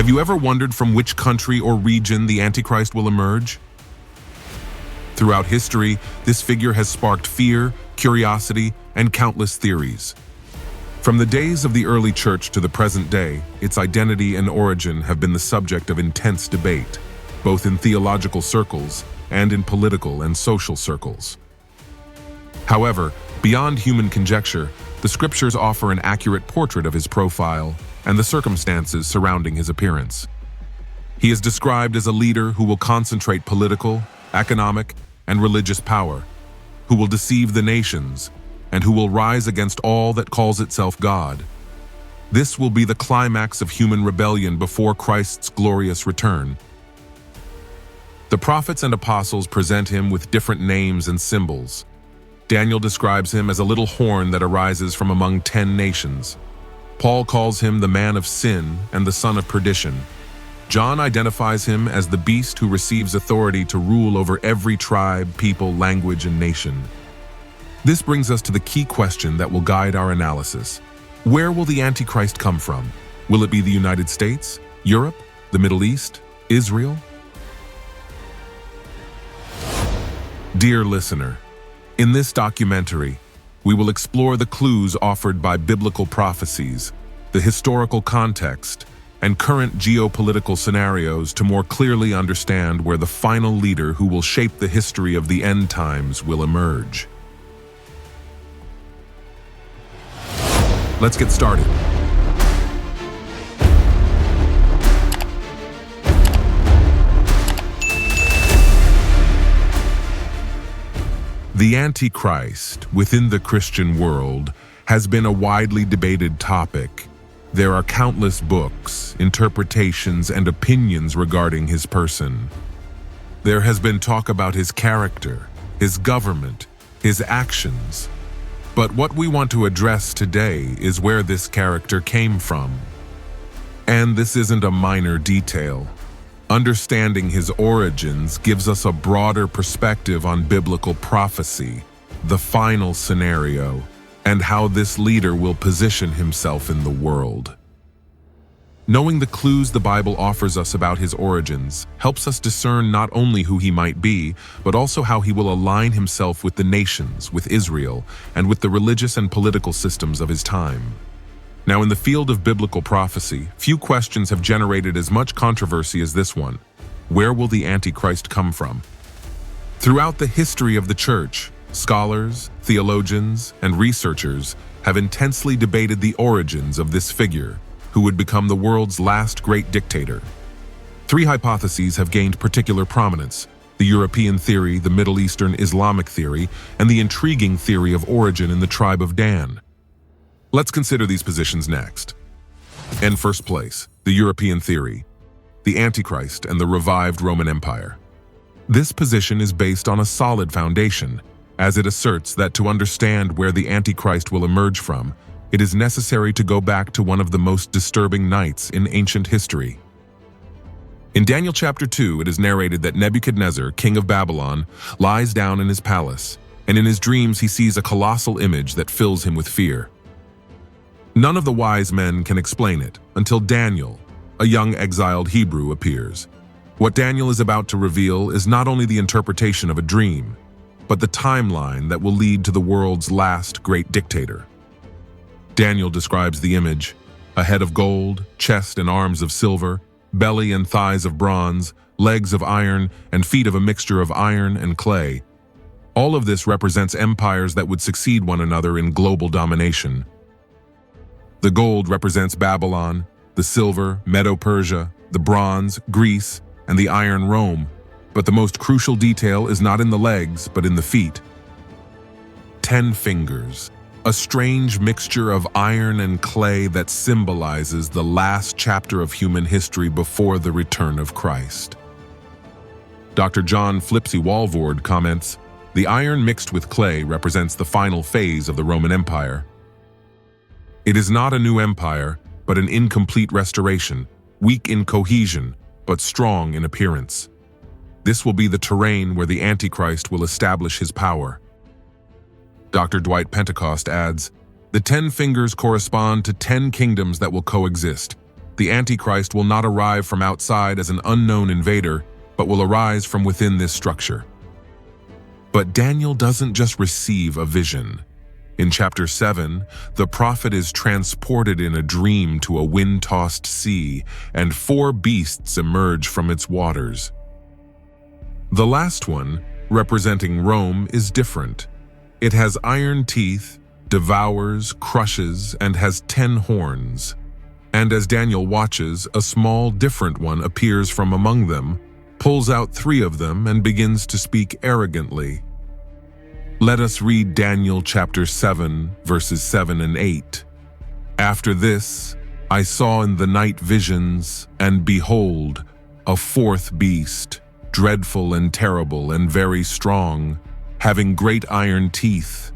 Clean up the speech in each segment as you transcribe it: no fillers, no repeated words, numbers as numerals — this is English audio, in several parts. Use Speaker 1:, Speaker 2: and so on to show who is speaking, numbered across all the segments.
Speaker 1: Have you ever wondered from which country or region the Antichrist will emerge? Throughout history, this figure has sparked fear, curiosity, and countless theories. From the days of the early church to the present day, its identity and origin have been the subject of intense debate, both in theological circles and in political and social circles. However, beyond human conjecture, the scriptures offer an accurate portrait of his profile and the circumstances surrounding his appearance. He is described as a leader who will concentrate political, economic, and religious power, who will deceive the nations, and who will rise against all that calls itself God. This will be the climax of human rebellion before Christ's glorious return. The prophets and apostles present him with different names and symbols. Daniel describes him as a little horn that arises from among 10 nations. Paul calls him the man of sin and the son of perdition. John identifies him as the beast who receives authority to rule over every tribe, people, language, and nation. This brings us to the key question that will guide our analysis. Where will the Antichrist come from? Will it be the United States, Europe, the Middle East, Israel? Dear listener, in this documentary, we will explore the clues offered by biblical prophecies, the historical context, and current geopolitical scenarios to more clearly understand where the final leader who will shape the history of the end times will emerge. Let's get started. The Antichrist within the Christian world has been a widely debated topic. There are countless books, interpretations, and opinions regarding his person. There has been talk about his character, his government, his actions. But what we want to address today is where this character came from. And this isn't a minor detail. Understanding his origins gives us a broader perspective on biblical prophecy, the final scenario, and how this leader will position himself in the world. Knowing the clues the Bible offers us about his origins helps us discern not only who he might be, but also how he will align himself with the nations, with Israel, and with the religious and political systems of his time. Now, in the field of biblical prophecy, few questions have generated as much controversy as this one. Where will the Antichrist come from? Throughout the history of the church, scholars, theologians, and researchers have intensely debated the origins of this figure, who would become the world's last great dictator. 3 hypotheses have gained particular prominence: the European theory, the Middle Eastern Islamic theory, and the intriguing theory of origin in the tribe of Dan. Let's consider these positions next. In first place, the European theory, the Antichrist and the revived Roman Empire. This position is based on a solid foundation, as it asserts that to understand where the Antichrist will emerge from, it is necessary to go back to one of the most disturbing nights in ancient history. In Daniel chapter 2, it is narrated that Nebuchadnezzar, king of Babylon, lies down in his palace, and in his dreams he sees a colossal image that fills him with fear. None of the wise men can explain it until Daniel, a young exiled Hebrew, appears. What Daniel is about to reveal is not only the interpretation of a dream, but the timeline that will lead to the world's last great dictator. Daniel describes the image: a head of gold, chest and arms of silver, belly and thighs of bronze, legs of iron, and feet of a mixture of iron and clay. All of this represents empires that would succeed one another in global domination. The gold represents Babylon, the silver, Medo-Persia, the bronze, Greece, and the iron, Rome. But the most crucial detail is not in the legs, but in the feet. 10 fingers, a strange mixture of iron and clay that symbolizes the last chapter of human history before the return of Christ. Dr. John Flipsy Walvoord comments, "The iron mixed with clay represents the final phase of the Roman Empire. It is not a new empire, but an incomplete restoration, weak in cohesion, but strong in appearance. This will be the terrain where the Antichrist will establish his power." Dr. Dwight Pentecost adds, "The 10 fingers correspond to 10 kingdoms that will coexist. The Antichrist will not arrive from outside as an unknown invader, but will arise from within this structure. But Daniel doesn't just receive a vision. In chapter 7, the prophet is transported in a dream to a wind-tossed sea, and 4 beasts emerge from its waters. The last one, representing Rome, is different. It has iron teeth, devours, crushes, and has 10 horns. And as Daniel watches, a small, different one appears from among them, pulls out 3 of them, and begins to speak arrogantly. Let us read Daniel chapter 7, verses 7 and 8. After this, I saw in the night visions, and behold, a 4th beast, dreadful and terrible and very strong, having great iron teeth.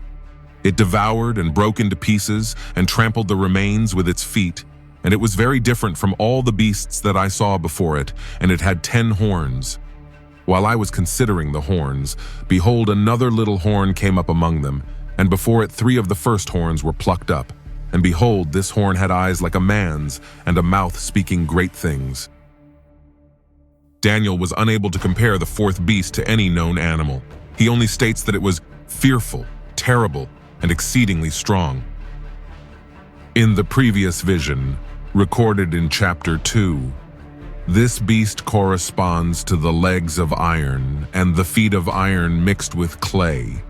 Speaker 1: It devoured and broke into pieces and trampled the remains with its feet, and it was very different from all the beasts that I saw before it, and it had 10 horns. While I was considering the horns, behold, another little horn came up among them, and before it 3 of the first horns were plucked up. And behold, this horn had eyes like a man's, and a mouth speaking great things. Daniel was unable to compare the 4th beast to any known animal. He only states that it was fearful, terrible, and exceedingly strong. In the previous vision, recorded in chapter 2, this beast corresponds to the legs of iron and the feet of iron mixed with clay,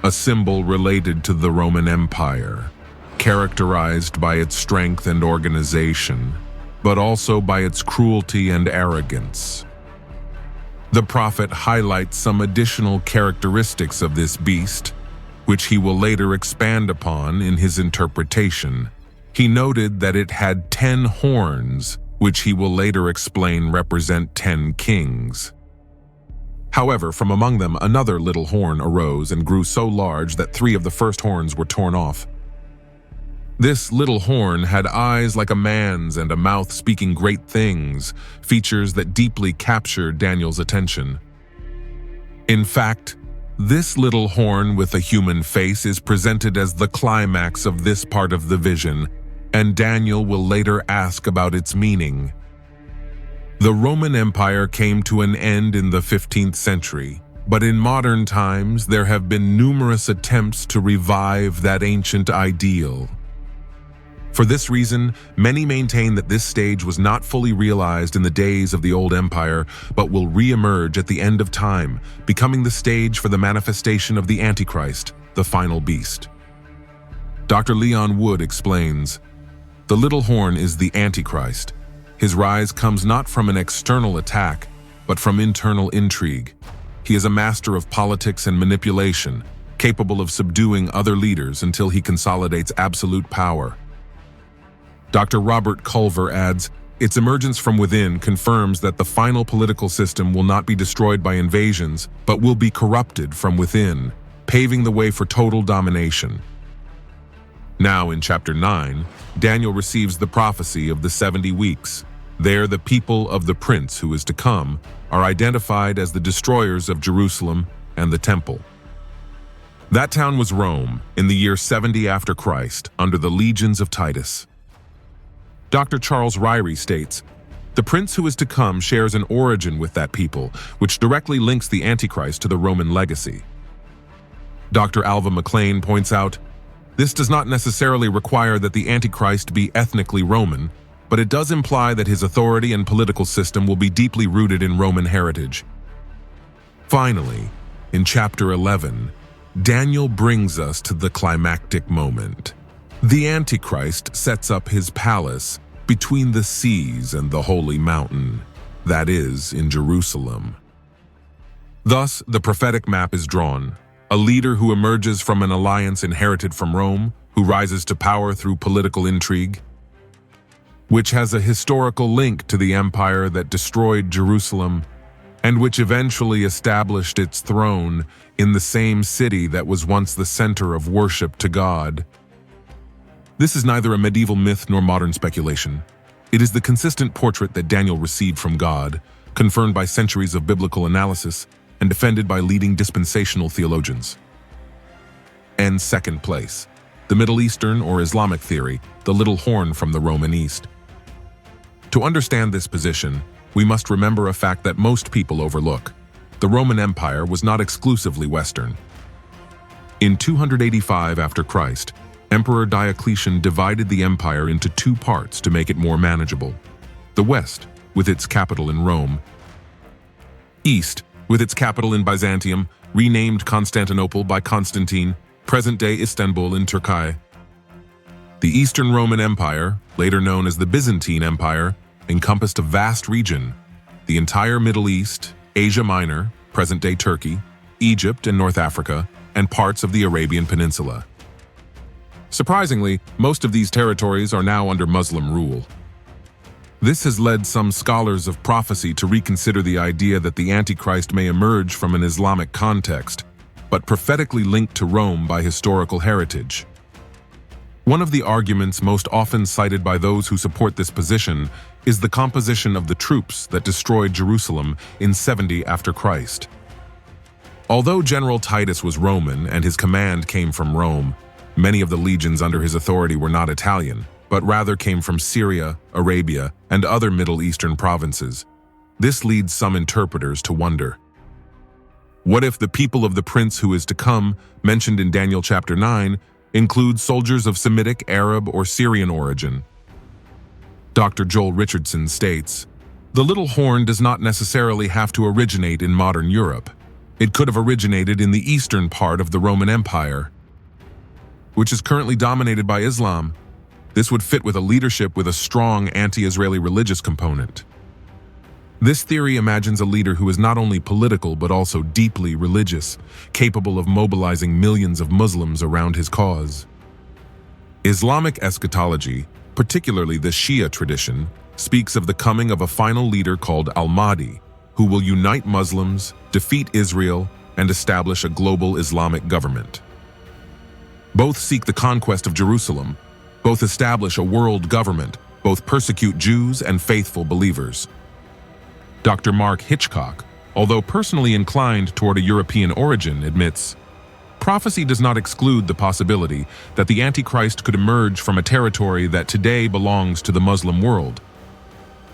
Speaker 1: a symbol related to the Roman Empire, characterized by its strength and organization, but also by its cruelty and arrogance. The prophet highlights some additional characteristics of this beast, which he will later expand upon in his interpretation. He noted that it had 10 horns, which he will later explain represent 10 kings. However, from among them another little horn arose and grew so large that 3 of the first horns were torn off. This little horn had eyes like a man's and a mouth speaking great things, features that deeply captured Daniel's attention. In fact, this little horn with a human face is presented as the climax of this part of the vision, and Daniel will later ask about its meaning. The Roman Empire came to an end in the 15th century, but in modern times there have been numerous attempts to revive that ancient ideal. For this reason, many maintain that this stage was not fully realized in the days of the old empire, but will re-emerge at the end of time, becoming the stage for the manifestation of the Antichrist, the final beast. Dr. Leon Wood explains, "The little horn is the Antichrist. His rise comes not from an external attack, but from internal intrigue. He is a master of politics and manipulation, capable of subduing other leaders until he consolidates absolute power." Dr. Robert Culver adds, "Its emergence from within confirms that the final political system will not be destroyed by invasions, but will be corrupted from within, paving the way for total domination." Now in chapter 9, Daniel receives the prophecy of the 70 weeks. There the people of the prince who is to come are identified as the destroyers of Jerusalem and the temple. That town was Rome in the year 70 after Christ, under the legions of Titus. Dr. Charles Ryrie states, "The prince who is to come shares an origin with that people, which directly links the Antichrist to the Roman legacy." Dr. Alva McLean points out, "This does not necessarily require that the Antichrist be ethnically Roman, but it does imply that his authority and political system will be deeply rooted in Roman heritage." Finally, in chapter 11, Daniel brings us to the climactic moment. The Antichrist sets up his palace between the seas and the holy mountain, that is, in Jerusalem. Thus, the prophetic map is drawn, a leader who emerges from an alliance inherited from Rome, who rises to power through political intrigue, which has a historical link to the empire that destroyed Jerusalem, and which eventually established its throne in the same city that was once the center of worship to God. This is neither a medieval myth nor modern speculation. It is the consistent portrait that Daniel received from God, confirmed by centuries of biblical analysis and defended by leading dispensational theologians. And second place, the Middle Eastern or Islamic theory, the little horn from the Roman East. To understand this position, we must remember a fact that most people overlook. The Roman Empire was not exclusively Western. In 285 after Christ, Emperor Diocletian divided the empire into two parts to make it more manageable. The West, with its capital in Rome, East, with its capital in Byzantium, renamed Constantinople by Constantine, present-day Istanbul in Turkey. The Eastern Roman Empire, later known as the Byzantine Empire, encompassed a vast region, the entire Middle East, Asia Minor, present-day Turkey, Egypt and North Africa, and parts of the Arabian Peninsula. Surprisingly, most of these territories are now under Muslim rule. This has led some scholars of prophecy to reconsider the idea that the Antichrist may emerge from an Islamic context, but prophetically linked to Rome by historical heritage. One of the arguments most often cited by those who support this position is the composition of the troops that destroyed Jerusalem in 70 after Christ. Although General Titus was Roman and his command came from Rome, many of the legions under his authority were not Italian, but rather came from Syria, Arabia, and other Middle Eastern provinces. This leads some interpreters to wonder, what if the people of the prince who is to come, mentioned in Daniel chapter 9, include soldiers of Semitic, Arab, or Syrian origin? Dr. Joel Richardson states, the little horn does not necessarily have to originate in modern Europe. It could have originated in the eastern part of the Roman Empire, which is currently dominated by Islam. This would fit with a leadership with a strong anti-Israeli religious component. This theory imagines a leader who is not only political but also deeply religious, capable of mobilizing millions of Muslims around his cause. Islamic eschatology, particularly the Shia tradition, speaks of the coming of a final leader called Al-Mahdi, who will unite Muslims, defeat Israel, and establish a global Islamic government. Both seek the conquest of Jerusalem, both establish a world government, both persecute Jews and faithful believers. Dr. Mark Hitchcock, although personally inclined toward a European origin, admits, prophecy does not exclude the possibility that the Antichrist could emerge from a territory that today belongs to the Muslim world.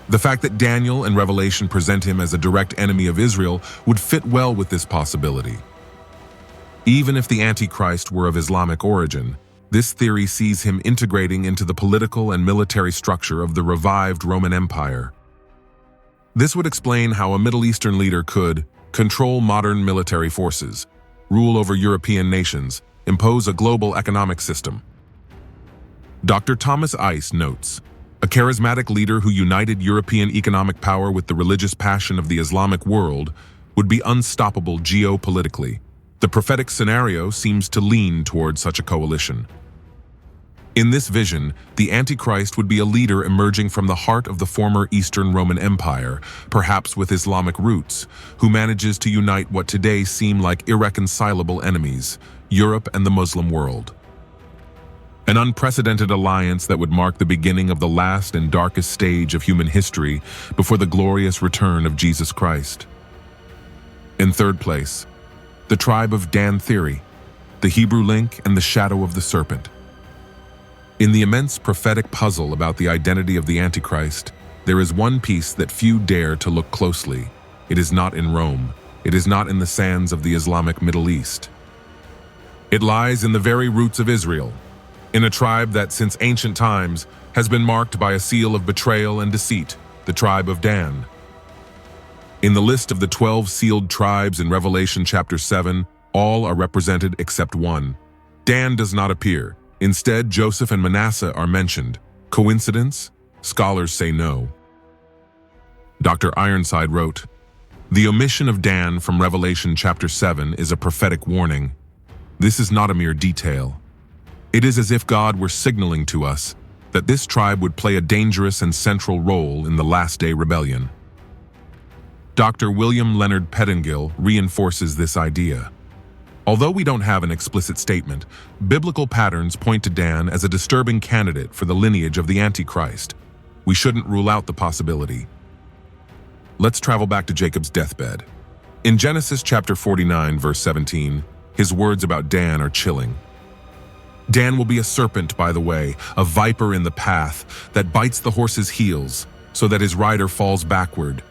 Speaker 1: The fact that Daniel and Revelation present him as a direct enemy of Israel would fit well with this possibility. Even if the Antichrist were of Islamic origin, this theory sees him integrating into the political and military structure of the revived Roman Empire. This would explain how a Middle Eastern leader could control modern military forces, rule over European nations, impose a global economic system. Dr. Thomas Ice notes, a charismatic leader who united European economic power with the religious passion of the Islamic world would be unstoppable geopolitically. The prophetic scenario seems to lean toward such a coalition. In this vision, the Antichrist would be a leader emerging from the heart of the former Eastern Roman Empire, perhaps with Islamic roots, who manages to unite what today seem like irreconcilable enemies, Europe and the Muslim world. An unprecedented alliance that would mark the beginning of the last and darkest stage of human history before the glorious return of Jesus Christ. In third place, the tribe of Dan theory, the Hebrew link and the shadow of the serpent. In the immense prophetic puzzle about the identity of the Antichrist, there is one piece that few dare to look closely. It is not in Rome. It is not in the sands of the Islamic Middle East. It lies in the very roots of Israel, in a tribe that since ancient times has been marked by a seal of betrayal and deceit, the tribe of Dan. In the list of the 12 sealed tribes in Revelation chapter 7, all are represented except one. Dan does not appear. Instead, Joseph and Manasseh are mentioned. Coincidence? Scholars say no. Dr. Ironside wrote, the omission of Dan from Revelation chapter 7 is a prophetic warning. This is not a mere detail. It is as if God were signaling to us that this tribe would play a dangerous and central role in the Last Day Rebellion. Dr. William Leonard Pettingill reinforces this idea. Although we don't have an explicit statement, biblical patterns point to Dan as a disturbing candidate for the lineage of the Antichrist. We shouldn't rule out the possibility. Let's travel back to Jacob's deathbed. In Genesis chapter 49, verse 17, his words about Dan are chilling. Dan will be a serpent by the way, a viper in the path that bites the horse's heels, so that his rider falls backward.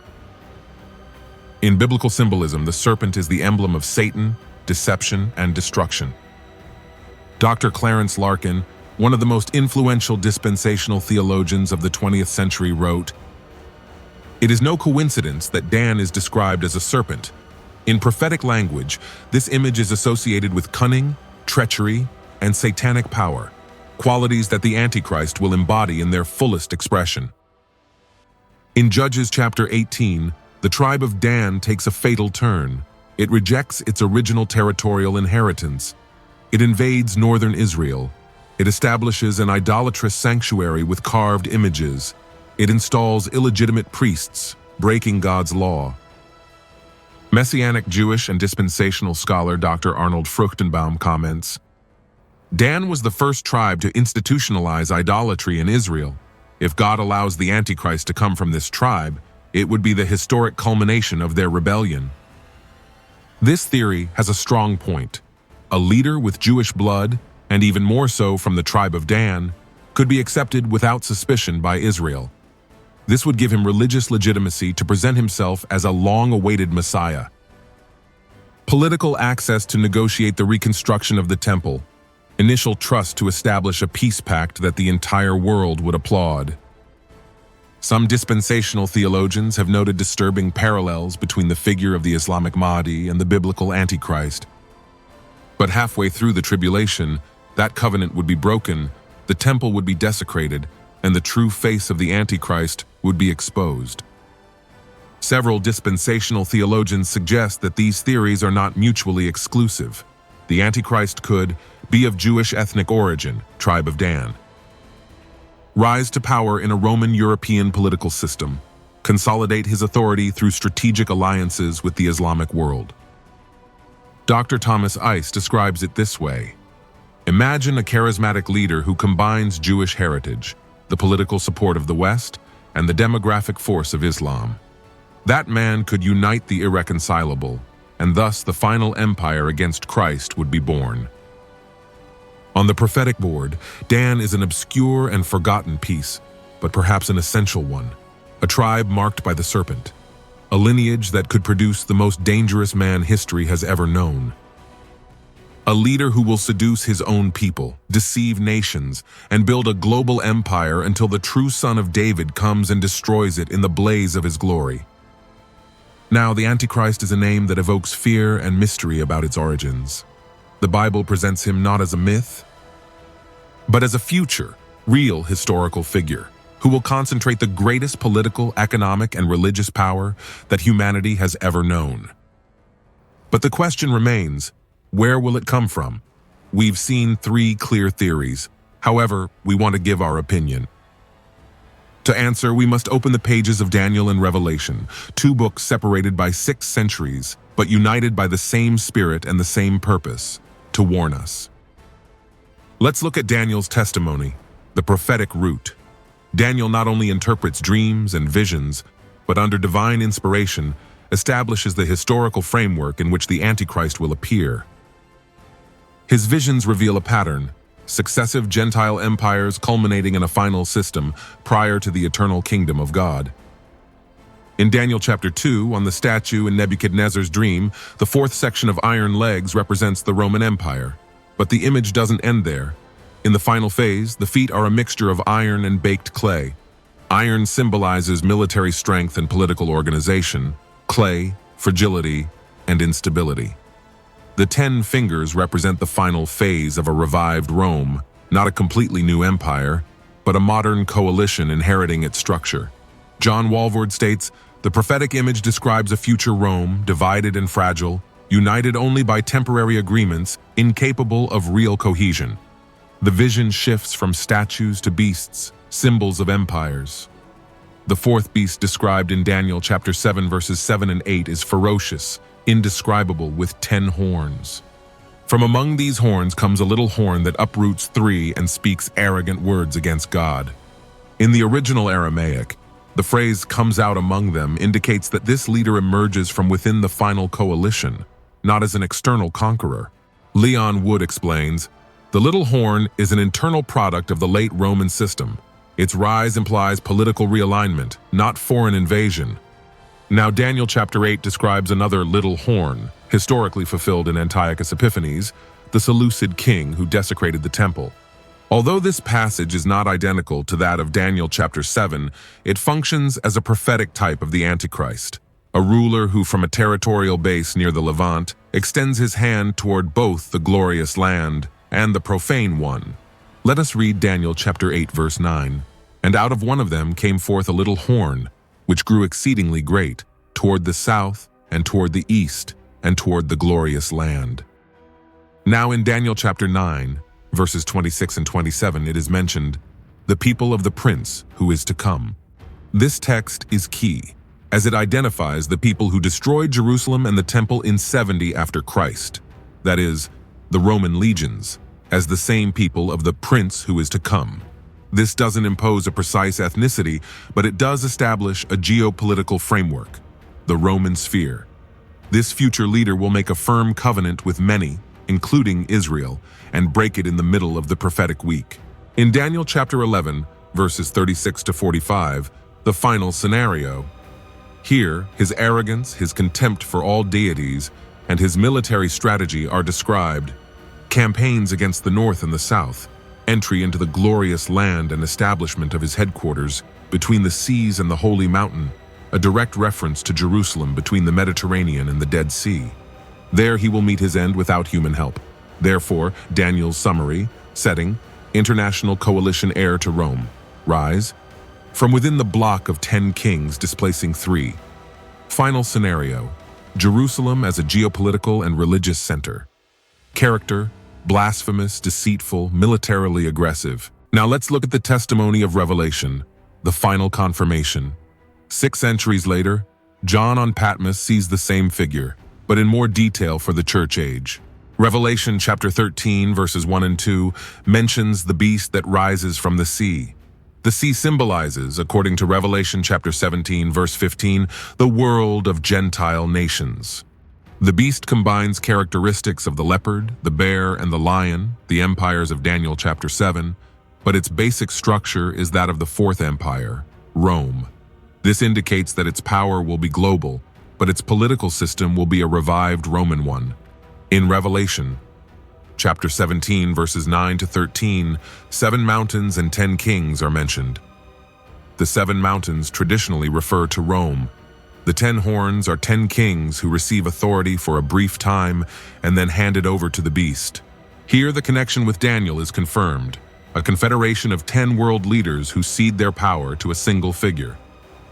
Speaker 1: In biblical symbolism, the serpent is the emblem of Satan, deception, and destruction. Dr. Clarence Larkin, one of the most influential dispensational theologians of the 20th century, wrote, "It is no coincidence that Dan is described as a serpent. In prophetic language, this image is associated with cunning, treachery, and satanic power, qualities that the Antichrist will embody in their fullest expression." In Judges chapter 18, the tribe of Dan takes a fatal turn. It rejects its original territorial inheritance. It invades northern Israel. It establishes an idolatrous sanctuary with carved images. It installs illegitimate priests, breaking God's law. Messianic Jewish and dispensational scholar Dr. Arnold Fruchtenbaum comments, Dan was the first tribe to institutionalize idolatry in Israel. If God allows the Antichrist to come from this tribe, it would be the historic culmination of their rebellion. This theory has a strong point. A leader with Jewish blood, and even more so from the tribe of Dan, could be accepted without suspicion by Israel. This would give him religious legitimacy to present himself as a long-awaited Messiah. Political access to negotiate the reconstruction of the temple. Initial trust to establish a peace pact that the entire world would applaud. Some dispensational theologians have noted disturbing parallels between the figure of the Islamic Mahdi and the biblical Antichrist. But halfway through the tribulation, that covenant would be broken, the temple would be desecrated, and the true face of the Antichrist would be exposed. Several dispensational theologians suggest that these theories are not mutually exclusive. The Antichrist could be of Jewish ethnic origin, tribe of Dan. Rise to power in a Roman European political system. Consolidate his authority through strategic alliances with the Islamic world. Dr. Thomas Ice describes it this way. Imagine a charismatic leader who combines Jewish heritage, the political support of the West, and the demographic force of Islam. That man could unite the irreconcilable, and thus the final empire against Christ would be born. On the prophetic board, Dan is an obscure and forgotten piece, but perhaps an essential one. A tribe marked by the serpent. A lineage that could produce the most dangerous man history has ever known. A leader who will seduce his own people, deceive nations, and build a global empire until the true son of David comes and destroys it in the blaze of his glory. Now, the Antichrist is a name that evokes fear and mystery about its origins. The Bible presents him not as a myth, but as a future, real historical figure who will concentrate the greatest political, economic, and religious power that humanity has ever known. But the question remains, where will it come from? We've seen three clear theories. However, we want to give our opinion. To answer, we must open the pages of Daniel and Revelation, two books separated by 6 centuries, but united by the same spirit and the same purpose, to warn us. Let's look at Daniel's testimony, the prophetic root. Daniel not only interprets dreams and visions, but under divine inspiration, establishes the historical framework in which the Antichrist will appear. His visions reveal a pattern, successive Gentile empires culminating in a final system prior to the eternal kingdom of God. In Daniel chapter 2, on the statue in Nebuchadnezzar's dream, the 4th section of iron legs represents the Roman Empire. But the image doesn't end there. In the final phase, the feet are a mixture of iron and baked clay. Iron symbolizes military strength and political organization, clay, fragility, and instability. The 10 fingers represent the final phase of a revived Rome, not a completely new empire, but a modern coalition inheriting its structure. John Walvoord states, "The prophetic image describes a future Rome, divided and fragile, united only by temporary agreements, incapable of real cohesion. The vision shifts from statues to beasts, symbols of empires." The 4th beast described in Daniel chapter 7 verses 7 and 8 is ferocious, indescribable, with 10 horns. From among these horns comes a little horn that uproots 3 and speaks arrogant words against God. In the original Aramaic, the phrase "comes out among them" indicates that this leader emerges from within the final coalition, not as an external conqueror. Leon Wood explains, "The little horn is an internal product of the late Roman system. Its rise implies political realignment, not foreign invasion. Now, Daniel chapter 8 describes another little horn, historically fulfilled in Antiochus Epiphanes, the Seleucid king who desecrated the temple. Although this passage is not identical to that of Daniel chapter 7, it functions as a prophetic type of the Antichrist, a ruler who from a territorial base near the Levant extends his hand toward both the glorious land and the profane one. Let us read Daniel chapter 8 verse 9. And out of one of them came forth a little horn, which grew exceedingly great, toward the south and toward the east and toward the glorious land. Now in Daniel chapter 9, verses 26 and 27, it is mentioned, the people of the prince who is to come. This text is key, as it identifies the people who destroyed Jerusalem and the temple in 70 after Christ, that is, the Roman legions, as the same people of the prince who is to come. This doesn't impose a precise ethnicity, but it does establish a geopolitical framework, the Roman sphere. This future leader will make a firm covenant with many, including Israel, and break it in the middle of the prophetic week. In Daniel chapter 11, verses 36 to 45, the final scenario. Here, his arrogance, his contempt for all deities, and his military strategy are described. Campaigns against the north and the south, entry into the glorious land and establishment of his headquarters between the seas and the holy mountain, a direct reference to Jerusalem between the Mediterranean and the Dead Sea. There he will meet his end without human help. Therefore, Daniel's summary, setting, international coalition heir to Rome. Rise. From within the block of 10 kings displacing 3. Final scenario. Jerusalem as a geopolitical and religious center. Character, blasphemous, deceitful, militarily aggressive. Now let's look at the testimony of Revelation, the final confirmation. 6 centuries later, John on Patmos sees the same figure, but in more detail for the church age. Revelation chapter 13 verses 1 and 2 mentions the beast that rises from the sea. The sea symbolizes, according to Revelation chapter 17 verse 15, the world of Gentile nations. The beast combines characteristics of the leopard, the bear, and the lion, the empires of Daniel chapter 7, but its basic structure is that of the fourth empire, Rome. This indicates that its power will be global, but its political system will be a revived Roman one. In Revelation, chapter 17, verses 9 to 13, 7 mountains and 10 kings are mentioned. The 7 mountains traditionally refer to Rome. The 10 horns are 10 kings who receive authority for a brief time and then hand it over to the beast. Here the connection with Daniel is confirmed, a confederation of 10 world leaders who cede their power to a single figure.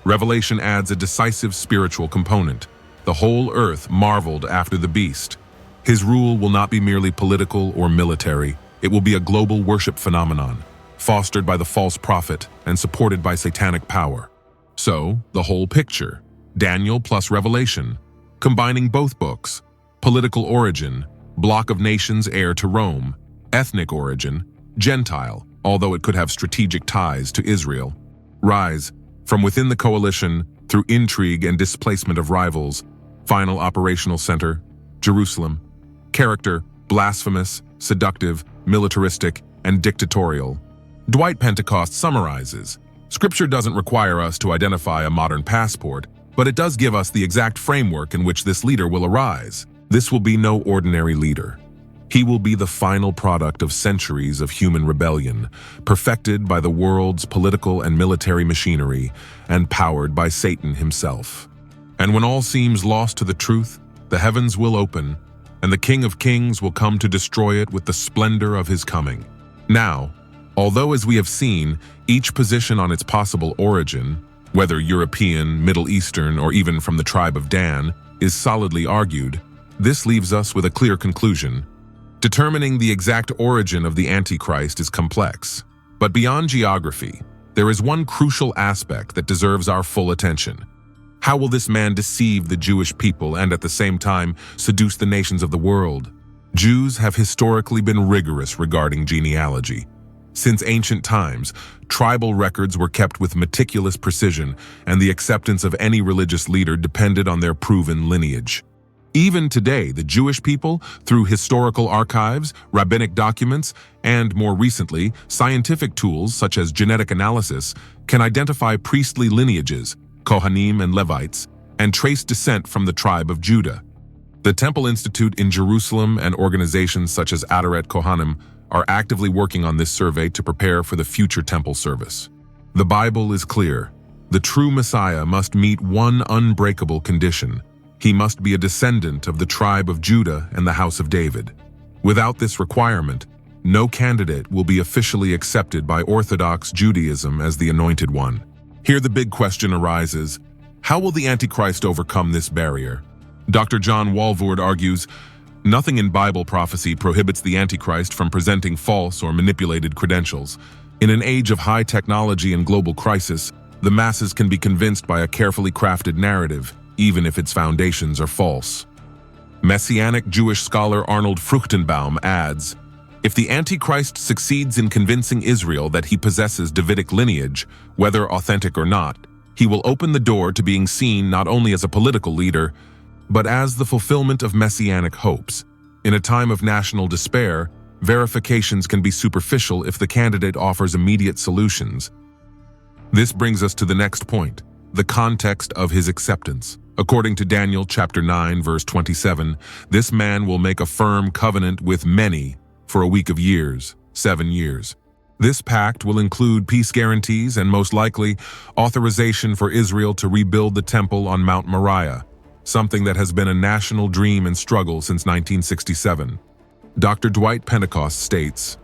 Speaker 1: Revelation adds a decisive spiritual component. The whole earth marveled after the beast. His rule will not be merely political or military. It will be a global worship phenomenon, fostered by the false prophet and supported by satanic power. So, the whole picture, Daniel plus Revelation, combining both books, political origin, block of nations heir to Rome, ethnic origin, Gentile, although it could have strategic ties to Israel. Rise, from within the coalition, through intrigue and displacement of rivals, final operational center, Jerusalem. Character, blasphemous, seductive, militaristic, and dictatorial. Dwight Pentecost summarizes, Scripture doesn't require us to identify a modern passport, but it does give us the exact framework in which this leader will arise. This will be no ordinary leader. He will be the final product of centuries of human rebellion, perfected by the world's political and military machinery, and powered by Satan himself. And when all seems lost to the truth, the heavens will open, and the King of Kings will come to destroy it with the splendor of his coming. Now, although as we have seen, each position on its possible origin, whether European, Middle Eastern, or even from the tribe of Dan, is solidly argued, this leaves us with a clear conclusion. Determining the exact origin of the Antichrist is complex, but beyond geography, there is one crucial aspect that deserves our full attention. How will this man deceive the Jewish people and at the same time seduce the nations of the world? Jews have historically been rigorous regarding genealogy. Since ancient times, tribal records were kept with meticulous precision, and the acceptance of any religious leader depended on their proven lineage. Even today, the Jewish people, through historical archives, rabbinic documents, and more recently, scientific tools such as genetic analysis, can identify priestly lineages, Kohanim and Levites, and trace descent from the tribe of Judah. The Temple Institute in Jerusalem and organizations such as Adaret Kohanim are actively working on this survey to prepare for the future temple service. The Bible is clear. The true Messiah must meet one unbreakable condition. He must be a descendant of the tribe of Judah and the house of David. Without this requirement, no candidate will be officially accepted by Orthodox Judaism as the anointed one. Here the big question arises: how will the Antichrist overcome this barrier? Dr. John Walvoord argues, nothing in Bible prophecy prohibits the Antichrist from presenting false or manipulated credentials. In an age of high technology and global crisis, the masses can be convinced by a carefully crafted narrative, even if its foundations are false. Messianic Jewish scholar Arnold Fruchtenbaum adds, if the Antichrist succeeds in convincing Israel that he possesses Davidic lineage, whether authentic or not, he will open the door to being seen not only as a political leader, but as the fulfillment of messianic hopes. In a time of national despair, verifications can be superficial if the candidate offers immediate solutions. This brings us to the next point, the context of his acceptance. According to Daniel chapter 9, verse 27, this man will make a firm covenant with many for a week of years, 7 years. This pact will include peace guarantees and most likely authorization for Israel to rebuild the temple on Mount Moriah, something that has been a national dream and struggle since 1967. Dr. Dwight Pentecost states,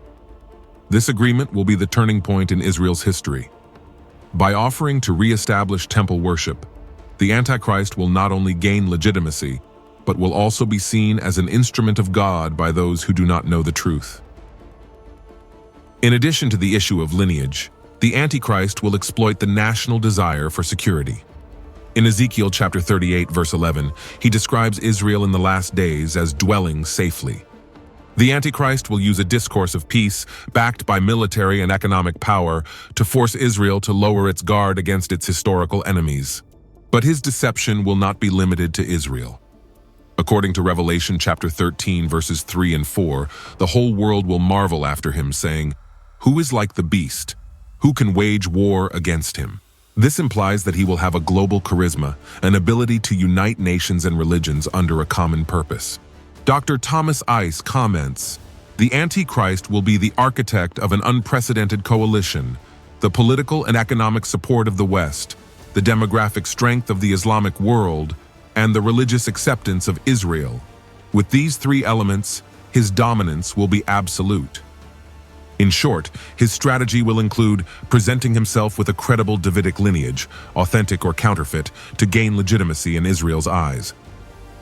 Speaker 1: this agreement will be the turning point in Israel's history. By offering to re-establish temple worship, the Antichrist will not only gain legitimacy, but will also be seen as an instrument of God by those who do not know the truth. In addition to the issue of lineage, the Antichrist will exploit the national desire for security. In Ezekiel chapter 38, verse 11, he describes Israel in the last days as dwelling safely. The Antichrist will use a discourse of peace, backed by military and economic power, to force Israel to lower its guard against its historical enemies. But his deception will not be limited to Israel. According to Revelation chapter 13, verses 3 and 4, the whole world will marvel after him, saying, who is like the beast? Who can wage war against him? This implies that he will have a global charisma, an ability to unite nations and religions under a common purpose. Dr. Thomas Ice comments, the Antichrist will be the architect of an unprecedented coalition, the political and economic support of the West, the demographic strength of the Islamic world, and the religious acceptance of Israel. With these three elements, his dominance will be absolute. In short, his strategy will include presenting himself with a credible Davidic lineage, authentic or counterfeit, to gain legitimacy in Israel's eyes.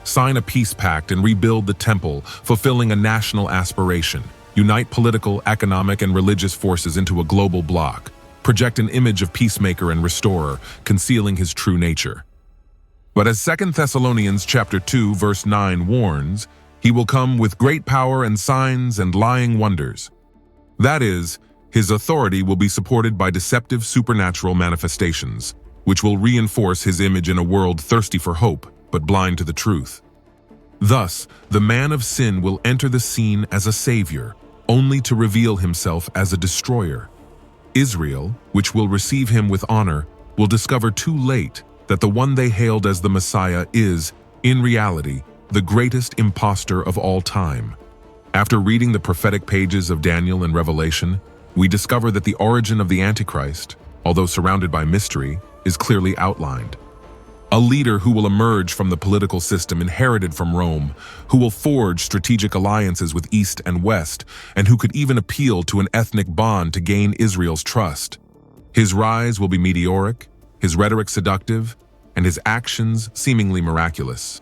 Speaker 1: Sign a peace pact and rebuild the temple, fulfilling a national aspiration. Unite political, economic, and religious forces into a global bloc. Project an image of peacemaker and restorer, concealing his true nature. But as 2 Thessalonians chapter 2, verse 9 warns, he will come with great power and signs and lying wonders. That is, his authority will be supported by deceptive supernatural manifestations, which will reinforce his image in a world thirsty for hope, but blind to the truth. Thus, the man of sin will enter the scene as a savior, only to reveal himself as a destroyer. Israel, which will receive him with honor, will discover too late that the one they hailed as the Messiah is, in reality, the greatest impostor of all time. After reading the prophetic pages of Daniel and Revelation, we discover that the origin of the Antichrist, although surrounded by mystery, is clearly outlined. A leader who will emerge from the political system inherited from Rome, who will forge strategic alliances with East and West, and who could even appeal to an ethnic bond to gain Israel's trust. His rise will be meteoric, his rhetoric seductive, and his actions seemingly miraculous.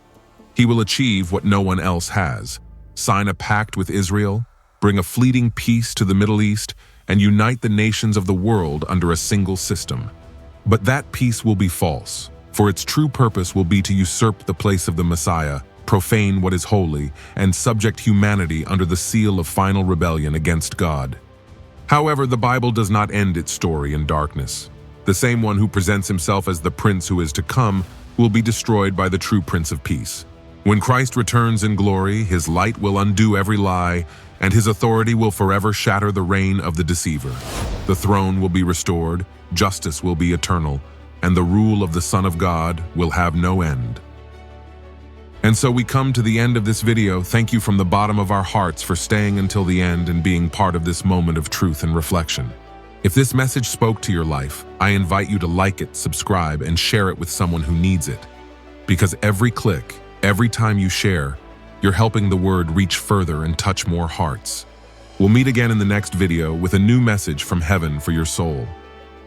Speaker 1: He will achieve what no one else has: sign a pact with Israel, bring a fleeting peace to the Middle East, and unite the nations of the world under a single system. But that peace will be false, for its true purpose will be to usurp the place of the Messiah, profane what is holy, and subject humanity under the seal of final rebellion against God. However, the Bible does not end its story in darkness. The same one who presents himself as the prince who is to come will be destroyed by the true Prince of Peace. When Christ returns in glory, his light will undo every lie, and his authority will forever shatter the reign of the deceiver. The throne will be restored, justice will be eternal, and the rule of the Son of God will have no end. And so we come to the end of this video. Thank you from the bottom of our hearts for staying until the end and being part of this moment of truth and reflection. If this message spoke to your life, I invite you to like it, subscribe, and share it with someone who needs it. Because every click, every time you share, you're helping the word reach further and touch more hearts. We'll meet again in the next video with a new message from heaven for your soul.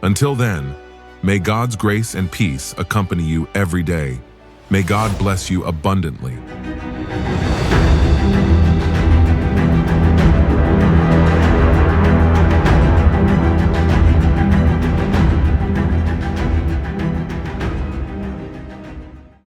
Speaker 1: Until then, may God's grace and peace accompany you every day. May God bless you abundantly.